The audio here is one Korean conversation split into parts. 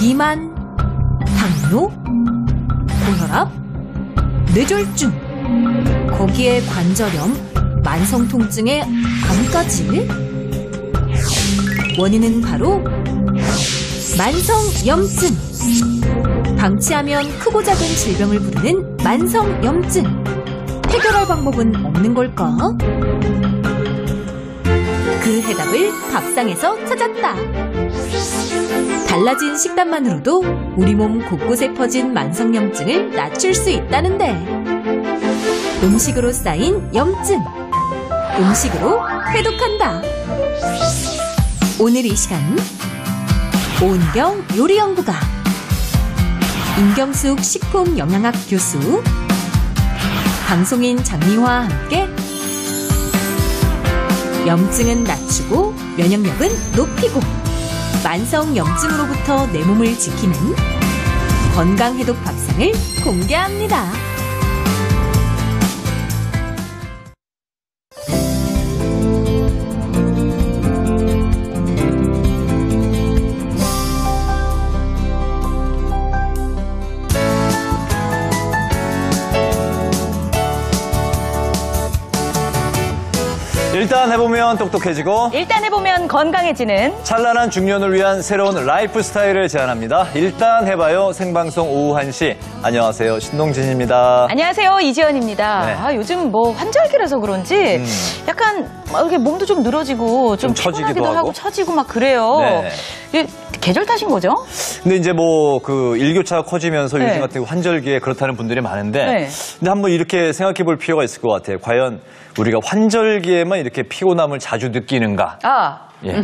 비만, 당뇨, 고혈압, 뇌졸중, 거기에 관절염, 만성 통증에 암까지? 원인은 바로 만성염증. 방치하면 크고 작은 질병을 부르는 만성염증. 해결할 방법은 없는 걸까? 그 해답을 밥상에서 찾았다. 달라진 식단만으로도 우리 몸 곳곳에 퍼진 만성염증을 낮출 수 있다는데, 음식으로 쌓인 염증, 음식으로 해독한다. 오늘 이 시간 오은경 요리연구가, 임경숙 식품영양학 교수, 방송인 장미화와 함께 염증은 낮추고 면역력은 높이고 만성염증으로부터 내 몸을 지키는 건강해독 밥상을 공개합니다. 일단 해보면 똑똑해지고 일단 해보면 건강해지는 찬란한 중년을 위한 새로운 라이프 스타일을 제안합니다. 일단 해봐요. 생방송 오후 1시. 안녕하세요. 신동진입니다. 안녕하세요. 이지연입니다. 네. 요즘 뭐 환절기라서 그런지 약간 이렇게 몸도 좀 늘어지고 좀 처지기도 피곤하기도 하고 처지고 막 그래요. 네. 이게 계절 탓인 거죠? 근데 이제 뭐 그 일교차가 커지면서 네. 요즘 같은 환절기에 그렇다는 분들이 많은데 네. 근데 한번 이렇게 생각해 볼 필요가 있을 것 같아요. 과연 우리가 환절기에만 이렇게 피곤함을 자주 느끼는가? 예.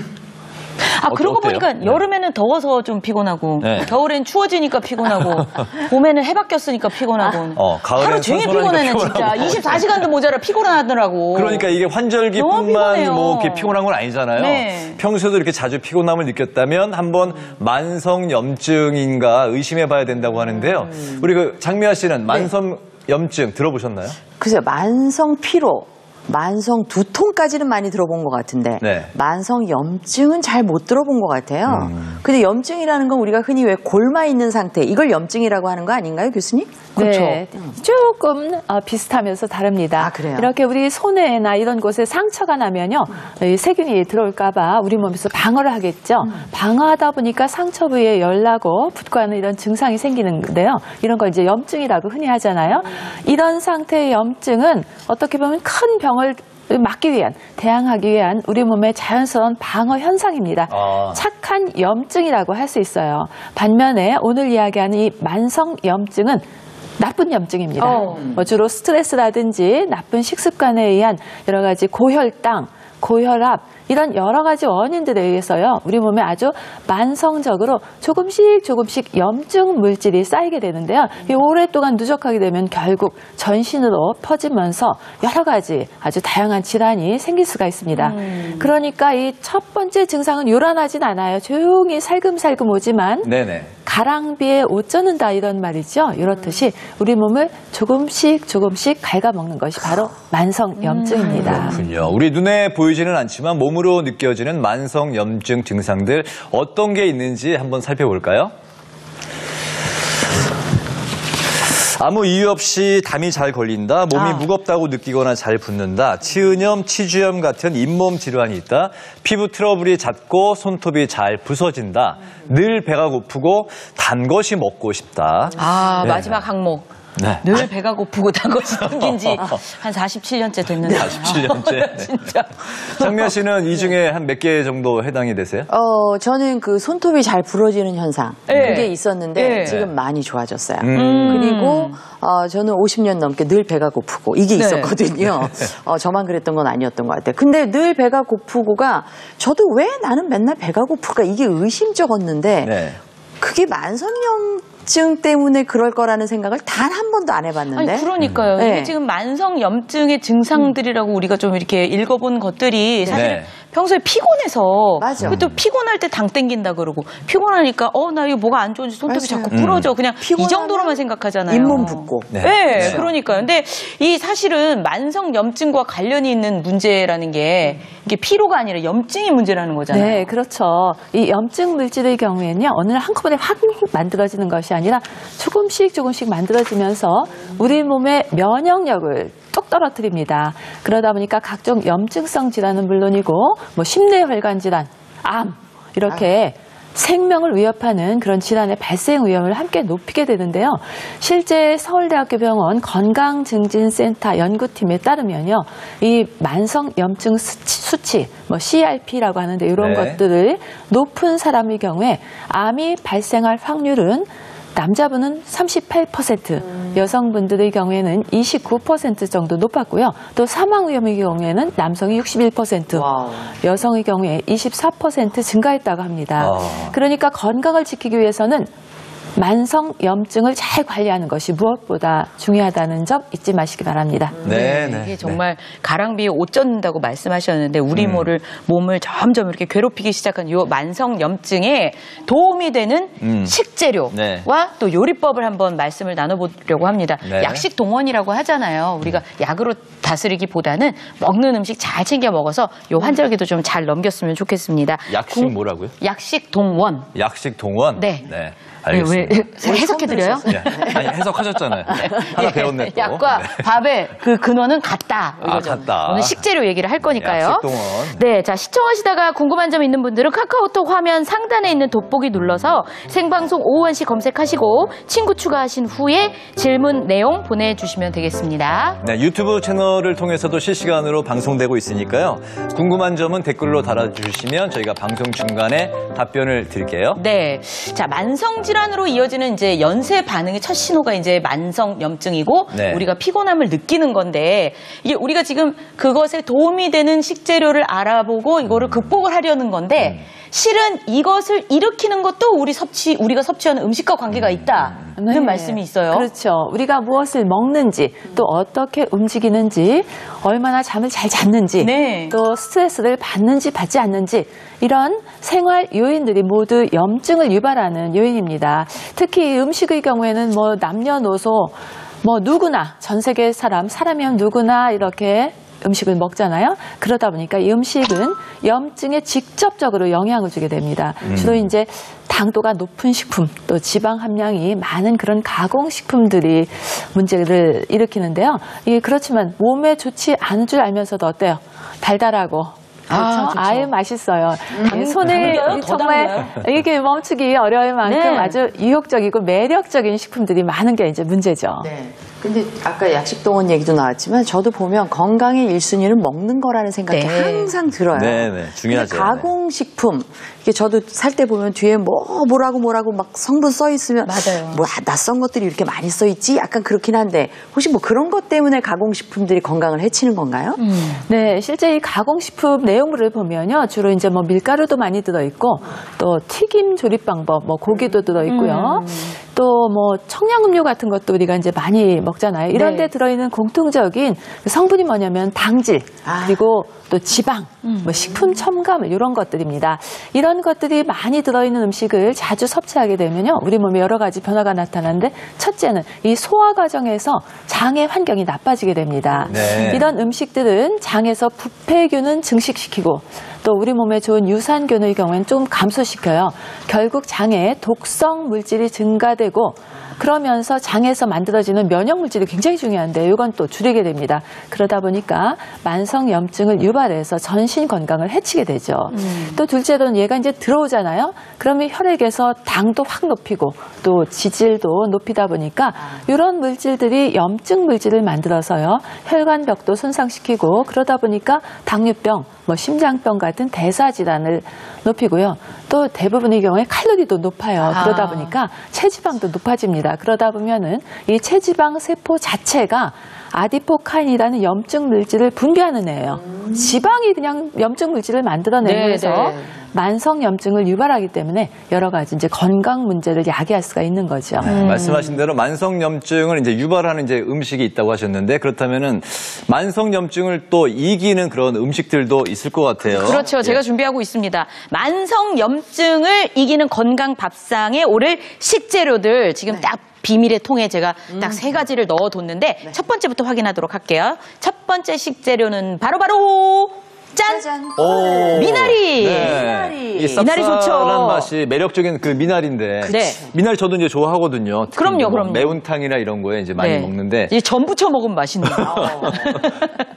그러고 어때요? 보니까 네. 여름에는 더워서 좀 피곤하고 네. 겨울엔 추워지니까 피곤하고 봄에는 해 바뀌었으니까 피곤하고 가을엔 하루 종일 선선하니까 피곤해는 진짜 피곤하고. 24시간도 모자라 피곤하더라고. 그러니까 이게 너무 환절기뿐만 피곤해요. 뭐 이렇게 피곤한 건 아니잖아요. 네. 평소에도 이렇게 자주 피곤함을 느꼈다면 한번 만성염증인가 의심해 봐야 된다고 하는데요. 우리 그 장미아 씨는 만성염증 들어보셨나요? 글쎄요, 만성 피로, 만성 두통까지는 많이 들어본 것 같은데 네. 만성 염증은 잘 못 들어본 것 같아요. 근데 염증이라는 건 우리가 흔히 왜 골마 있는 상태, 이걸 염증이라고 하는 거 아닌가요, 교수님? 그렇죠. 네, 조금 비슷하면서 다릅니다. 아, 그래요? 이렇게 우리 손에나 이런 곳에 상처가 나면요, 이 세균이 들어올까봐 우리 몸에서 방어를 하겠죠. 방어하다 보니까 상처 부위에 열나고 붓고 하는 이런 증상이 생기는데요. 이런 걸 이제 염증이라고 흔히 하잖아요. 이런 상태의 염증은 어떻게 보면 큰 병을 막기 위한, 대항하기 위한 우리 몸의 자연스러운 방어 현상입니다. 착한 염증이라고 할 수 있어요. 반면에 오늘 이야기하는 이 만성 염증은 나쁜 염증입니다. 주로 스트레스라든지 나쁜 식습관에 의한 여러 가지 고혈당, 고혈압, 이런 여러 가지 원인들에 의해서요, 우리 몸에 아주 만성적으로 조금씩 염증 물질이 쌓이게 되는데요. 이 오랫동안 누적하게 되면 결국 전신으로 퍼지면서 여러 가지 아주 다양한 질환이 생길 수가 있습니다. 그러니까 이 첫 번째 증상은 요란하진 않아요. 조용히 살금살금 오지만 네네. 가랑비에 옷 젖는다 이런 말이죠. 이렇듯이 우리 몸을 조금씩 갉아먹는 것이 바로 만성염증입니다. 그렇군요. 우리 눈에 보이지는 않지만 몸으로 느껴지는 만성염증 증상들 어떤 게 있는지 한번 살펴볼까요? 아무 이유 없이 담이 잘 걸린다, 몸이 무겁다고 느끼거나 잘 붓는다, 치은염, 치주염 같은 잇몸 질환이 있다, 피부 트러블이 잦고 손톱이 잘 부서진다, 늘 배가 고프고 단 것이 먹고 싶다. 네. 마지막 항목. 네. 늘 배가 고프고 단 것이 생긴 지 한 47년째 됐는데. 47년째. 진짜. 장미아 씨는 이 중에 한 몇 개 정도 해당이 되세요? 저는 그 손톱이 잘 부러지는 현상, 그게 있었는데 지금 많이 좋아졌어요. 그리고 저는 50년 넘게 늘 배가 고프고 이게 있었거든요. 저만 그랬던 건 아니었던 것 같아요. 근데 늘 배가 고프고가 저도 왜 나는 맨날 배가 고플까 이게 의심쩍었는데 그게 만성염증 때문에 그럴 거라는 생각을 단 한 번도 안 해봤는데. 아니, 그러니까요. 이게 지금 만성염증의 증상들이라고 우리가 좀 이렇게 읽어본 것들이 사실 평소에 피곤해서 맞아. 또 피곤할 때 당 땡긴다 그러고 피곤하니까 나 이거 뭐가 안 좋은지 손톱이 맞아요. 자꾸 부러져. 그냥 이 정도로만 생각하잖아요. 잇몸 붓고. 네, 그러니까요. 근데 이 사실은 만성 염증과 관련이 있는 문제라는 게 이게 피로가 아니라 염증이 문제라는 거잖아요. 네, 그렇죠. 이 염증 물질의 경우에는요, 어느 날 한꺼번에 확 만들어지는 것이 아니라 조금씩 만들어지면서 우리 몸의 면역력을 뚝 떨어뜨립니다. 그러다 보니까 각종 염증성 질환은 물론이고, 뭐 심뇌혈관 질환, 암 이렇게 생명을 위협하는 그런 질환의 발생 위험을 함께 높이게 되는데요. 실제 서울대학교 병원 건강증진센터 연구팀에 따르면요, 이 만성 염증 수치, 뭐 CRP라고 하는데 이런 것들을 높은 사람의 경우에 암이 발생할 확률은 남자분은 38%, 여성분들의 경우에는 29% 정도 높았고요. 또 사망 위험의 경우에는 남성이 61%, 와우. 여성의 경우에 24% 증가했다고 합니다. 그러니까 건강을 지키기 위해서는 만성 염증을 잘 관리하는 것이 무엇보다 중요하다는 점 잊지 마시기 바랍니다. 이게 정말 가랑비에 옷 젖는다고 말씀하셨는데 우리 몸을 점점 이렇게 괴롭히기 시작한 이 만성 염증에 도움이 되는 식재료와 또 요리법을 한번 말씀을 나눠보려고 합니다. 약식 동원이라고 하잖아요. 우리가 약으로 다스리기보다는 먹는 음식 잘 챙겨 먹어서 요 환절기도 좀 잘 넘겼으면 좋겠습니다. 약식 뭐라고요? 약식 동원. 약식 동원? 네. 알겠습니다. 왜 해석해드려요? 아니, 해석하셨잖아요. 하나 배웠네 또. 약과 밥의 그 근원은 같다. 같다. 오늘 식재료 얘기를 할 거니까요. 약식 동원. 네, 자 시청하시다가 궁금한 점 있는 분들은 카카오톡 화면 상단에 있는 돋보기 눌러서 생방송 오후 1시 검색하시고 친구 추가하신 후에 질문 내용 보내주시면 되겠습니다. 네, 유튜브 채널을 통해서도 실시간으로 방송되고 있으니까요. 궁금한 점은 댓글로 달아주시면 저희가 방송 중간에 답변을 드릴게요. 네, 자 만성 질환으로 이어지는 이제 연쇄 반응의 첫 신호가 이제 만성 염증이고 우리가 피곤함을 느끼는 건데 이게 우리가 지금 그것에 도움이 되는 식재료를 알아보고 이거를 극복을 하려는 건데 실은 이것을 일으키는 것도 우리가 섭취하는 음식과 관계가 있다는 말씀이 있어요. 그렇죠. 우리가 무엇을 먹는지 또 어떻게 움직이는지 얼마나 잠을 잘 잤는지 또 스트레스를 받는지 받지 않는지 이런 생활 요인들이 모두 염증을 유발하는 요인입니다. 특히 음식의 경우에는 뭐 남녀노소 뭐 누구나 전 세계 사람이면 누구나 이렇게 음식을 먹잖아요. 그러다 보니까 이 음식은 염증에 직접적으로 영향을 주게 됩니다. 주로 이제 당도가 높은 식품, 또 지방 함량이 많은 그런 가공식품들이 문제를 일으키는데요. 이게 그렇지만 몸에 좋지 않은 줄 알면서도 어때요? 달달하고 아유 맛있어요. 손을 정말 이게 멈추기 어려울 만큼 아주 유혹적이고 매력적인 식품들이 많은 게 이제 문제죠. 근데 아까 약식동원 얘기도 나왔지만 저도 보면 건강의 1순위는 먹는 거라는 생각이 항상 들어요. 중요하죠. 가공식품 이게 저도 살 때 보면 뒤에 뭐라고 막 성분 써 있으면 뭐 낯선 것들이 이렇게 많이 써 있지 약간 그렇긴 한데 혹시 뭐 그런 것 때문에 가공식품들이 건강을 해치는 건가요? 네, 실제 이 가공식품 내용물을 보면요 주로 이제 뭐 밀가루도 많이 들어 있고 또 튀김 조립 방법, 뭐 고기도 들어 있고요. 또 뭐 청량음료 같은 것도 우리가 이제 많이 먹잖아요. 이런 데 들어있는 공통적인 성분이 뭐냐면 당질 그리고 또 지방, 뭐 식품 첨가물 이런 것들입니다. 이런 것들이 많이 들어있는 음식을 자주 섭취하게 되면요 우리 몸에 여러 가지 변화가 나타나는데 첫째는 이 소화 과정에서 장의 환경이 나빠지게 됩니다. 이런 음식들은 장에서 부패균은 증식시키고 또 우리 몸에 좋은 유산균의 경우에는 좀 감소시켜요. 결국 장에 독성 물질이 증가되고 그러면서 장에서 만들어지는 면역 물질이 굉장히 중요한데 이건 또 줄이게 됩니다. 그러다 보니까 만성 염증을 유발해서 전신 건강을 해치게 되죠. 또 둘째로는 얘가 이제 들어오잖아요. 그러면 혈액에서 당도 확 높이고 또 지질도 높이다 보니까 이런 물질들이 염증 물질을 만들어서요. 혈관벽도 손상시키고 그러다 보니까 당뇨병, 뭐 심장병 같은 대사질환을 높이고요. 또 대부분의 경우에 칼로리도 높아요. 그러다 보니까 체지방도 높아집니다. 그러다 보면은 이 체지방 세포 자체가 아디포카인이라는 염증 물질을 분비하는 애예요. 지방이 그냥 염증 물질을 만들어내면서 만성 염증을 유발하기 때문에 여러 가지 이제 건강 문제를 야기할 수가 있는 거죠. 말씀하신 대로 만성 염증을 이제 유발하는 이제 음식이 있다고 하셨는데 그렇다면은 만성 염증을 또 이기는 그런 음식들도 있을 것 같아요. 그렇죠. 제가 준비하고 있습니다. 만성 염증을 이기는 건강 밥상에 오를 식재료들 지금 딱 비밀의 통에 제가 딱 3가지를 넣어뒀는데 첫 번째부터 확인하도록 할게요. 첫 번째 식재료는 바로 짠! 오, 미나리! 네. 이 미나리 좋죠. 쌉쌀한 맛이 매력적인 그 미나리인데. 네. 미나리 저도 이제 좋아하거든요. 그럼요. 매운탕이나 이런 거에 이제 많이 먹는데. 이제 전 부쳐 먹으면 맛있네요.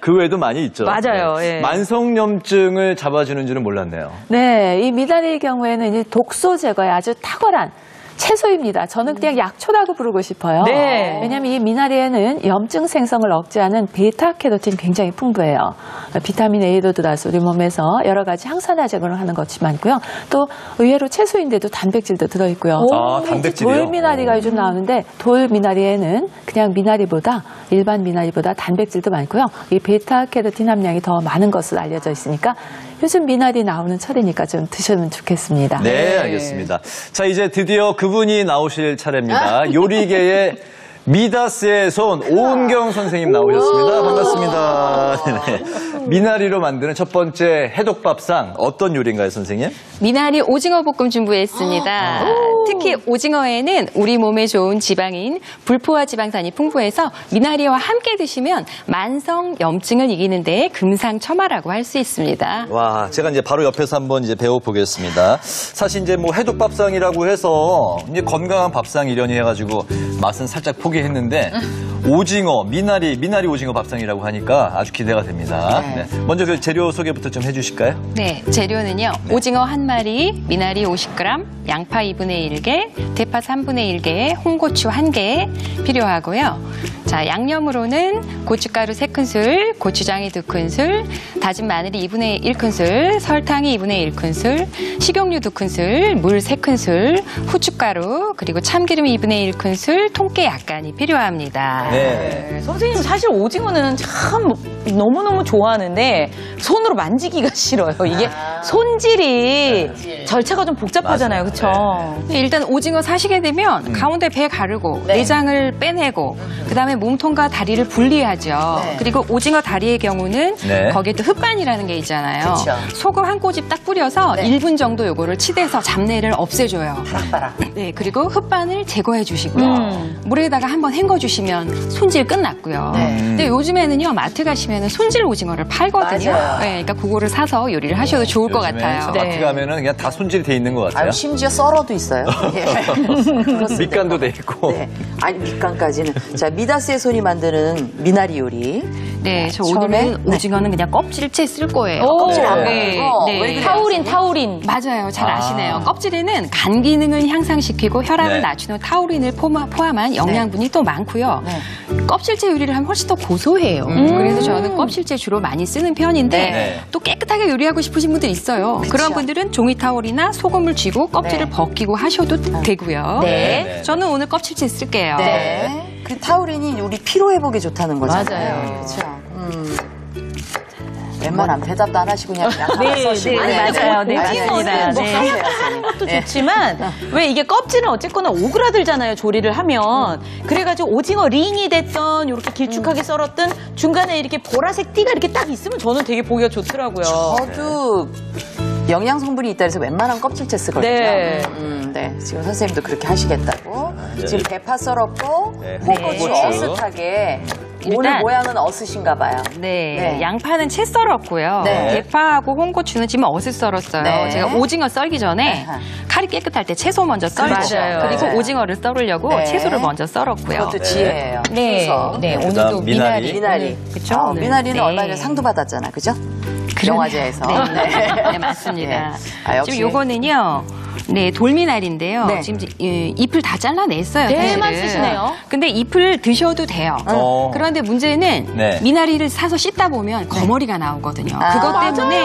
그 외에도 많이 있죠. 맞아요. 예. 만성염증을 잡아주는 줄은 몰랐네요. 네, 이 미나리의 경우에는 이제 독소 제거에 아주 탁월한 채소입니다. 저는 그냥 약초라고 부르고 싶어요. 네. 왜냐하면 이 미나리에는 염증 생성을 억제하는 베타캐로틴이 굉장히 풍부해요. 비타민 A도 들어와서 우리 몸에서 여러 가지 항산화 작용을 하는 것이 많고요. 또 의외로 채소인데도 단백질도 들어있고요. 아, 단백질이요? 돌미나리가 요즘 나오는데 돌미나리에는 그냥 미나리보다 일반 미나리보다 단백질도 많고요. 이 베타캐로틴 함량이 더 많은 것으로 알려져 있으니까 요즘 미나리 나오는 철이니까 좀 드시면 좋겠습니다. 네, 알겠습니다. 자, 이제 드디어 그분이 나오실 차례입니다. 요리계의 미다스의 손 오은경 선생님 나오셨습니다. 반갑습니다. 네. 미나리로 만드는 첫 번째 해독밥상 어떤 요리인가요, 선생님? 미나리 오징어 볶음 준비했습니다. 특히 오징어에는 우리 몸에 좋은 지방인 불포화 지방산이 풍부해서 미나리와 함께 드시면 만성 염증을 이기는 데 금상첨화라고 할 수 있습니다. 와, 제가 이제 바로 옆에서 한번 이제 배워보겠습니다. 사실 이제 뭐 해독밥상이라고 해서 이제 건강한 밥상 이련이 해가지고 맛은 살짝 포기했는데 오징어, 미나리 오징어 밥상이라고 하니까 아주 기대가 됩니다. 네. 먼저 그 재료 소개부터 좀 해주실까요? 네, 재료는요. 오징어 1마리, 미나리 50g, 양파 2분의 1개, 대파 3분의 1개, 홍고추 1개 필요하고요. 자, 양념으로는 고춧가루 3큰술, 고추장이 2큰술, 다진 마늘이 2분의 1큰술, 설탕이 2분의 1큰술, 식용유 2큰술, 물 3큰술, 후춧가루, 그리고 참기름 2분의 1큰술, 통깨 약간이 필요합니다. 네. 선생님 사실 오징어는 참 너무너무 좋아하는데 손으로 만지기가 싫어요. 이게 손질이 절차가 좀 복잡하잖아요. 그렇죠? 네, 일단 오징어 사시게 되면 가운데 배 가르고 내장을 빼내고 그다음에 몸통과 다리를 분리하죠. 그리고 오징어 다리의 경우는 거기에 또 흙반이라는 게 있잖아요. 소금 한 꼬집 딱 뿌려서 1분 정도 요거를 치대서 잡내를 없애줘요. 네, 그리고 흙반을 제거해 주시고요. 물에다가 한번 헹궈 주시면 손질 끝났고요. 근데 요즘에는요 마트 가시면 손질 오징어를 팔거든요. 네, 그러니까 그거를 사서 요리를 하셔도 좋을 것 같아요. 마트 가면은 그냥 다 손질이 돼 있는 것 같아요. 심지어 썰어도 있어요. 밑간도 돼 있고. 네. 아니 밑간까지는. 자, 미다스의 손이 만드는 미나리 요리. 네, 저 오늘은 오징어는 그냥 껍질째 쓸 거예요. 껍질 안 네, 네. 타우린. 맞아요. 잘 아시네요. 껍질에는 간 기능을 향상시키고 혈압을 낮추는 타우린을 포함한 영양분이 또 많고요. 껍질째 요리를 하면 훨씬 더 고소해요. 그래서 저는 껍질째 주로 많이 쓰는 편인데 또 깨끗하게 요리하고 싶으신 분들 있어요. 그런 분들은 종이 타월이나 소금을 쥐고 껍질을 벗기고 하셔도 되고요. 저는 오늘 껍질째 쓸게요. 그 타우린이 우리 피로 회복에 좋다는 거잖아요. 맞아요. 그렇죠. 웬만하면 대답도 안 하시고 그냥 써시고. 맞아요. 네, 맞습니다. 것도 좋지만 왜 이게 껍질은 어쨌거나 오그라들잖아요. 조리를 하면. 그래가지고 오징어 링이 됐던 이렇게 길쭉하게 썰었던 중간에 이렇게 보라색 띠가 이렇게 딱 있으면 저는 되게 보기가 좋더라고요. 저도 영양 성분이 있다 해서 웬만하면 껍질째 쓰거든요. 네. 지금 선생님도 그렇게 하시겠다고. 지금 대파 썰었고 홍고추 어슷하게. 오늘 모양은 어슷인가 봐요. 네. 양파는 채 썰었고요. 대파하고 홍고추는 지금 어슷 썰었어요. 제가 오징어 썰기 전에 칼이 깨끗할 때 채소 먼저 썰고 그리고 오징어를 썰으려고 채소를 먼저 썰었고요. 그것도 지혜예요. 네, 오늘도 미나리. 그렇죠. 미나리는 얼마 전에 상도 받았잖아. 그죠? 영화제에서. 네, 맞습니다. 지금 요거는요. 네, 돌미나리인데요. 지금 잎을 다 잘라냈어요. 대만 쓰시네요. 근데 잎을 드셔도 돼요. 그런데 문제는 미나리를 사서 씻다 보면 거머리가 나오거든요. 그것 때문에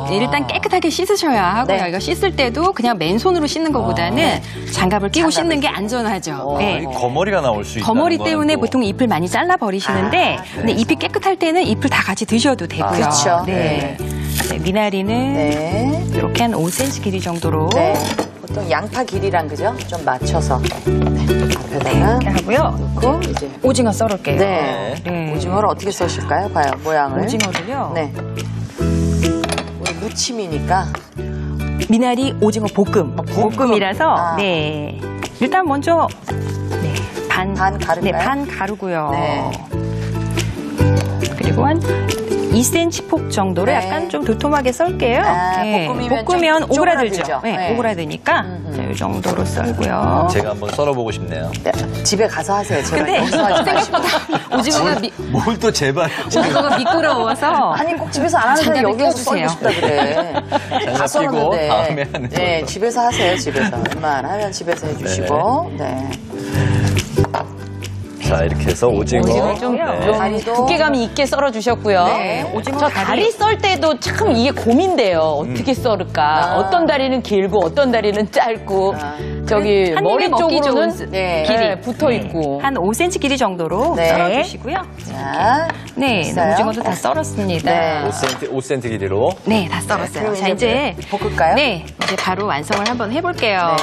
일단 깨끗하게 씻으셔야 하고요. 네. 이거 씻을 때도 그냥 맨손으로 씻는 것보다는 장갑을 끼고 씻는 게 안전하죠. 네. 거머리가 나올 수 있다. 거머리 때문에 보통 잎을 많이 잘라 버리시는데 근데 잎이 깨끗할 때는 잎을 다 같이 드셔도 되고요. 그렇죠. 네. 네, 미나리는 이렇게 한 5cm 길이 정도로 보통 양파 길이랑 그죠? 좀 맞춰서 앞에다가 이렇게 하고요. 넣고 이제 오징어 썰을게요. 네. 오징어를 어떻게 써실까요? 봐요, 모양을. 오징어를요. 네. 우리 무침이니까. 미나리 오징어 볶음. 볶음이라서 네. 일단 먼저 반 가르고요. 네, 반 가르고요. 네. 그리고 한 2cm 폭 정도로 약간 좀 도톰하게 썰게요. 볶으면 오그라들죠. 네, 오그라드니까 자, 이 정도로 썰고요. 제가 한번 썰어보고 싶네요. 네, 집에 가서 하세요. 제가 근데 생각보다 오징어가 뭘 또 제발. 오징어가 미끄러워서 아니 꼭 집에서 안 하는데 여기 와서 썰고 싶다 그래. 다 장갑 끼고 다음에 하는 네, 걸로. 집에서 하세요. 집에서. 웬만하면 집에서 해주시고. 네. 자, 이렇게 해서 오징어 좀 다리도 두께감이 있게 썰어주셨고요. 오징어 저 다리 썰 때도 참 이게 고민돼요. 어떻게 썰을까? 어떤 다리는 길고 어떤 다리는 짧고 저기 한 머리 입에 먹기 쪽으로는 좋은 길이 붙어 있고. 한 5cm 길이 정도로 네. 썰어주시고요. 자, 네, 됐어요? 오징어도 다 썰었습니다. 네. 5cm 길이로. 네, 다 썰었어요. 그럼 자, 이제 볶을까요? 네, 이제 바로 완성을 한번 해볼게요.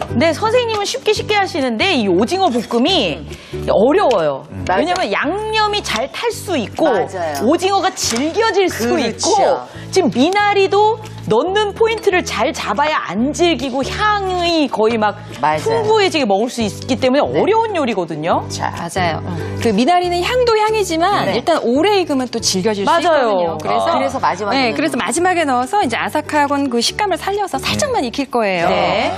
근데 선생님은 쉽게 하시는데 이 오징어 볶음이 어려워요. 맞아요. 왜냐면 양념이 잘 탈 수 있고 맞아요. 오징어가 질겨질 수 그렇죠. 있고 지금 미나리도 넣는 포인트를 잘 잡아야 안 질기고 향이 거의 막 맞아요. 풍부해지게 먹을 수 있기 때문에 어려운 요리거든요. 자, 맞아요. 그 미나리는 향도 향이지만 일단 오래 익으면 또 질겨질 수 맞아요. 있거든요. 그래서 마지막에 네, 그래서 마지막에 넣어서 이제 아삭하고 그 식감을 살려서 살짝만 익힐 거예요. 네.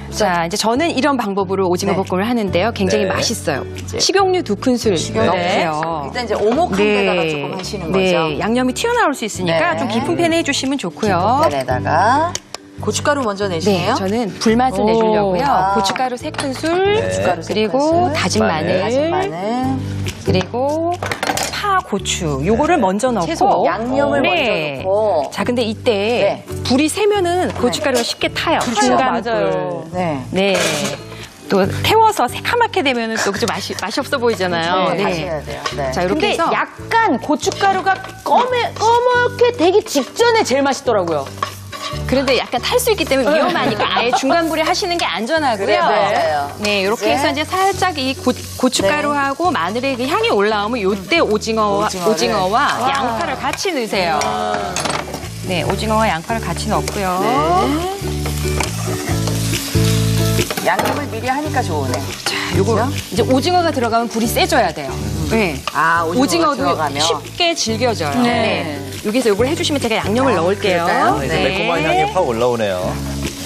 자, 이제 저는 이런 방법으로 오징어 볶음을 하는데요. 굉장히 네. 맛있어요. 식용유 2큰술 넣고요. 일단 이제 오목한 데다가 조금 하시는 네, 거죠. 양념이 튀어나올 수 있으니까 네. 좀 깊은 팬에 해주시면 좋고요. 팬에다가 고춧가루 먼저 네, 내시네요. 저는 불맛을 내주려고요. 아. 고춧가루 3큰술, 고춧가루 그리고 3큰술, 다진 마늘, 다진 마늘, 그리고 파, 고추 요거를 먼저 넣고 채소 양념을 먼저 넣고. 자, 근데 이때 불이 세면은 고춧가루가 쉽게 타요. 중간 맞아요. 네. 네. 또 태워서 새카맣게 되면은 또 좀 맛이 없어 보이잖아요. 네, 다시 해야 돼요. 네. 자, 이렇게 근데 해서 약간 고춧가루가 꺼멓게 되기 직전에 제일 맛있더라고요. 그런데 약간 탈 수 있기 때문에 위험하니까 아예 중간 불에 하시는 게 안전하고요. 그래요, 맞아요. 네, 이렇게 이제? 해서 이제 살짝 이 고춧가루하고 마늘의 그 향이 올라오면 요때 오징어와 양파를 같이 넣으세요. 네, 오징어와 양파를 같이 넣고요. 양념을 미리 하니까 좋으네. 자, 요거 이제 오징어가 들어가면 불이 세져야 돼요. 네. 아, 오징어가 오징어도 들어가면. 쉽게 질겨져요. 네. 네. 여기서 요걸 해주시면 제가 양념을 넣을게요. 그럴까요? 이제 매콤한 향이 확 올라오네요.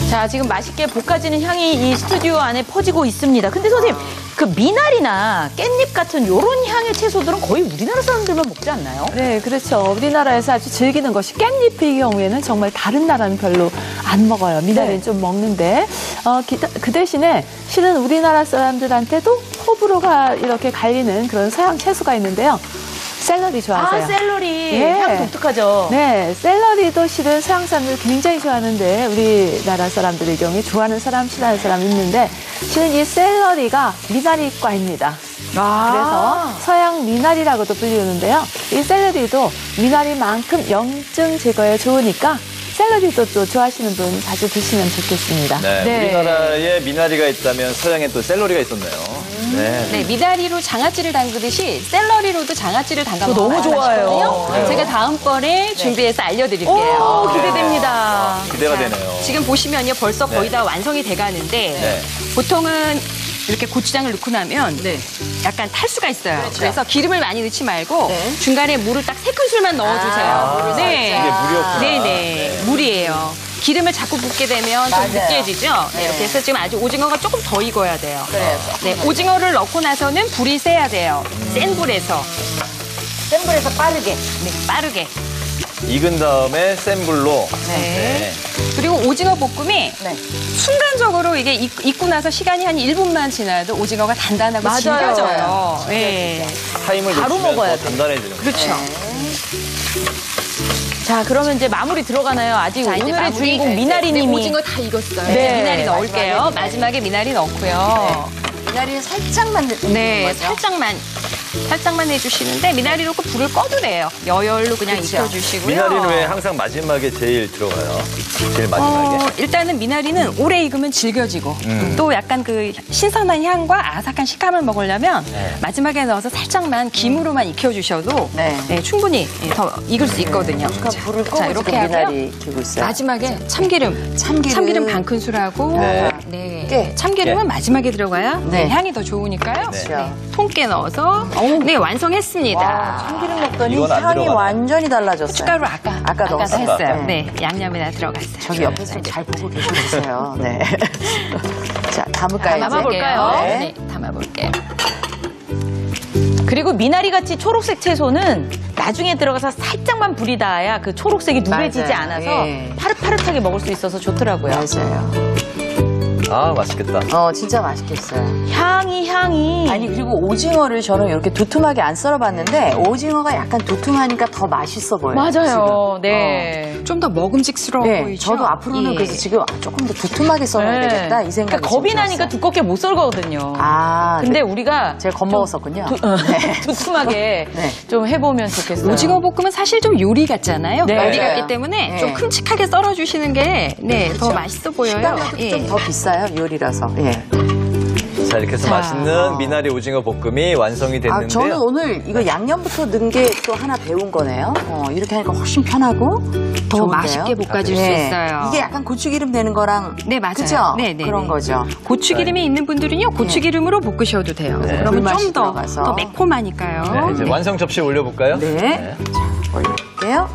자, 지금 맛있게 볶아지는 향이 이 스튜디오 안에 퍼지고 있습니다. 근데 선생님, 그 미나리나 깻잎 같은 요런 향의 채소들은 거의 우리나라 사람들만 먹지 않나요? 네, 그렇죠. 우리나라에서 아주 즐기는 것이 깻잎의 경우에는 정말 다른 나라는 별로 안 먹어요. 미나리는 좀 먹는데 그 대신에 실은 우리나라 사람들한테도 호불호가 이렇게 갈리는 그런 서양 채소가 있는데요. 샐러리 좋아하세요? 아, 샐러리. 예. 향 독특하죠. 네, 샐러리도 실은 서양 사람들 굉장히 좋아하는데 우리나라 사람들의 경우에 좋아하는 사람, 싫어하는 사람 있는데 실은 이 샐러리가 미나리과입니다. 그래서 서양 미나리라고도 불리는데요. 이 샐러리도 미나리만큼 염증 제거에 좋으니까 샐러리도 또 좋아하시는 분 자주 드시면 좋겠습니다. 네, 네. 우리나라에 미나리가 있다면 서양에 또 샐러리가 있었네요. 네. 네, 미나리로 장아찌를 담그듯이 샐러리로도 장아찌를 담가 저 너무 좋아해요. 맛있거든요. 제가 다음번에 준비해서 알려드릴게요. 오, 기대됩니다. 기대가 되네요. 지금 보시면요, 벌써 거의 다 완성이 돼가는데 보통은 이렇게 고추장을 넣고 나면 약간 탈 수가 있어요. 그래서 기름을 많이 넣지 말고 중간에 물을 딱 3큰술만 넣어주세요. 네, 이게 물이었구나. 네네, 물이에요. 기름을 자꾸 붓게 되면 좀 느끼해지죠? 네, 이렇게 해서 지금 아직 오징어가 조금 더 익어야 돼요. 네, 오징어를 넣고 나서는 불이 세야 돼요. 센 불에서. 센 불에서 빠르게. 네, 빠르게. 익은 다음에 센 불로. 네. 그리고 오징어 볶음이 순간적으로 이게 익고 나서 시간이 한 1분만 지나도 오징어가 단단하고 맞아요. 질겨져요. 네. 타임을 바로 놓치면 먹어야 더 단단해지는 거예요. 그렇죠. 자, 자, 그러면 이제 마무리 들어가나요? 아직 자, 이제 오늘의 마무리. 주인공 미나리님이. 네, 오징어 다 익었어요. 네. 미나리 넣을게요. 마지막에 미나리 넣고요. 미나리는 살짝만 넣는 네, 거죠? 살짝만 해주시는데 미나리 넣고 불을 꺼도 돼요. 여열로 그냥 그쵸. 익혀주시고요. 미나리는 왜 항상 마지막에 제일 들어가요? 제일 마지막에? 일단은 미나리는 오래 익으면 질겨지고 또 약간 그 신선한 향과 아삭한 식감을 먹으려면 마지막에 넣어서 살짝만 김으로만 익혀주셔도 네. 충분히 더 익을 수 있거든요. 불을 끄고 자, 이렇게 지금 하고요. 미나리 키고 있어요. 마지막에 참기름 반 큰술하고 깨. 참기름은 마지막에 들어가야 네. 향이 더 좋으니까요. 그렇죠. 통깨 넣어서 네, 완성했습니다. 참기름 넣었더니 이건 안 향이 들어가네. 완전히 달라졌어요. 고춧가루 아까 넣었어요. 했어요. 네, 양념에다 들어갔어요. 저기 옆에서 잘 보고 계셔주세요. 네. 자, 담을까요? 이제? 담아볼까요? 네, 담아볼게요. 그리고 미나리같이 초록색 채소는 나중에 들어가서 살짝만 불이 닿아야 그 초록색이 누래지지 맞아요. 않아서 예. 파릇파릇하게 먹을 수 있어서 좋더라고요. 맞아요. 아, 맛있겠다. 진짜 맛있겠어요. 향이. 아니, 그리고 오징어를 저는 이렇게 두툼하게 안 썰어봤는데, 오징어가 약간 두툼하니까 더 맛있어 보여요. 맞아요. 네. 좀 더 먹음직스러워 네, 보이죠? 저도 앞으로는 예. 그래서 지금 조금 더 두툼하게 썰어야 네. 되겠다, 이 생각이 그러니까 겁이 지금 나니까 들었어요. 두껍게 못 썰거든요. 아, 근데 우리가 제가 겁먹었었군요. 두툼하게 네. 좀 해보면 좋겠어요. 오징어 볶음은 사실 좀 요리 같잖아요. 네. 요리 맞아요. 같기 때문에 네. 좀 큼직하게 썰어주시는 게 더 맛있어 보여요. 식당에도 예. 좀 더 비싸요, 요리라서. 예. 자, 이렇게 해서 맛있는 미나리 오징어 볶음이 완성이 됐는데요. 저는 오늘 이거 양념부터 넣은 게 또 하나 배운 거네요. 이렇게 하니까 훨씬 편하고 더 좋은데요? 맛있게 볶아줄 수 네. 있어요. 이게 약간 고추기름 되는 거랑 네, 맞아요. 그죠? 네, 네, 그런 네. 거죠. 고추기름이 있는 분들은요, 고추기름으로 볶으셔도 돼요. 그러면 불맛이 좀 더 들어가서. 매콤하니까요. 네, 이제 완성 접시 올려볼까요? 네. 자, 올릴게요.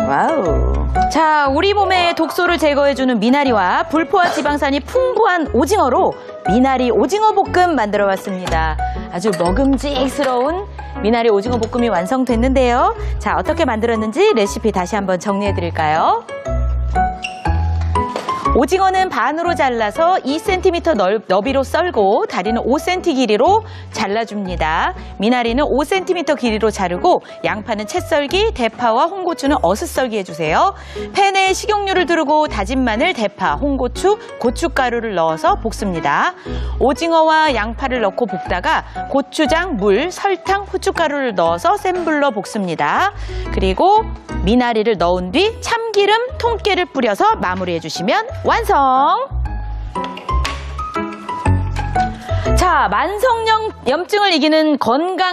와우. 자, 우리 몸의 독소를 제거해주는 미나리와 불포화 지방산이 풍부한 오징어로 미나리 오징어 볶음 만들어봤습니다. 아주 먹음직스러운 미나리 오징어 볶음이 완성됐는데요. 자, 어떻게 만들었는지 레시피 다시 한번 정리해드릴까요? 오징어는 반으로 잘라서 2cm 너비로 썰고 다리는 5cm 길이로 잘라줍니다. 미나리는 5cm 길이로 자르고 양파는 채 썰기, 대파와 홍고추는 어슷 썰기 해주세요. 팬에 식용유를 두르고 다진 마늘, 대파, 홍고추, 고춧가루를 넣어서 볶습니다. 오징어와 양파를 넣고 볶다가 고추장, 물, 설탕, 후춧가루를 넣어서 센 불로 볶습니다. 그리고 미나리를 넣은 뒤 참기름, 통깨를 뿌려서 마무리해 주시면 완성! 자, 만성염증을 이기는 건강